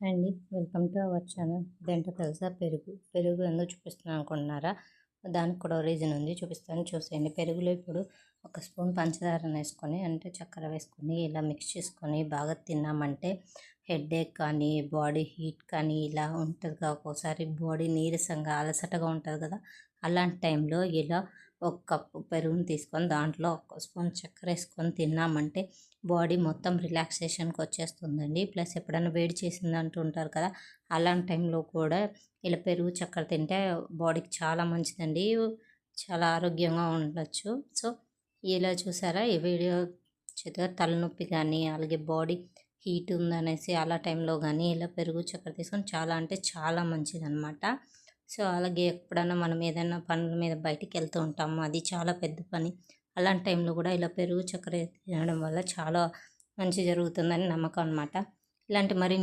Hi అండి, welcome to our channel. ఇదేంటో తెలుసా? పెరుగు ఎందుకు చూపిస్తున్నాను అనుకుంటున్నారా? దానికి కూడా రీజన్ ఉంది, చూపిస్తాను, చూసేయండి. పెరుగులో ఇప్పుడు ఒక స్పూన్ పంచదారను వేసుకొని, అంటే చక్కెర వేసుకొని ఇలా మిక్స్ చేసుకొని బాగా తిన్నామంటే హెడేక్ కానీ, బాడీ హీట్ కానీ ఇలా ఉంటుంది కదా, ఒక్కోసారి బాడీ నీరసంగా అలసటగా ఉంటుంది కదా, అలాంటి టైంలో ఇలా ఒక కప్పు పెరుగుని తీసుకొని దాంట్లో ఒక స్పూన్ చక్కెర వేసుకొని తిన్నామంటే బాడీ మొత్తం రిలాక్సేషన్కి వచ్చేస్తుందండి. ప్లస్ ఎప్పుడైనా వేడి చేసింది అంటుంటారు కదా, అలాంటి టైంలో కూడా ఇలా పెరుగు చక్కెర తింటే బాడీకి చాలా మంచిదండి, చాలా ఆరోగ్యంగా ఉండొచ్చు. సో ఇలా చూసారా, ఈ వీడియో చేత తలనొప్పి కానీ, అలాగే బాడీ హీట్ ఉందనేసి అలా టైంలో కానీ ఇలా పెరుగు చక్కెర తీసుకొని చాలా అంటే చాలా మంచిదన్నమాట. సో అలాగే ఎప్పుడైనా మనం ఏదైనా పనుల మీద బయటికి వెళ్తూ ఉంటాము, అది చాలా పెద్ద పని, అలాంటి టైంలో కూడా ఇలా పెరుగు చక్కెర తినడం వల్ల చాలా మంచి జరుగుతుందని నమ్మకం అన్నమాట. ఇలాంటి మరిన్ని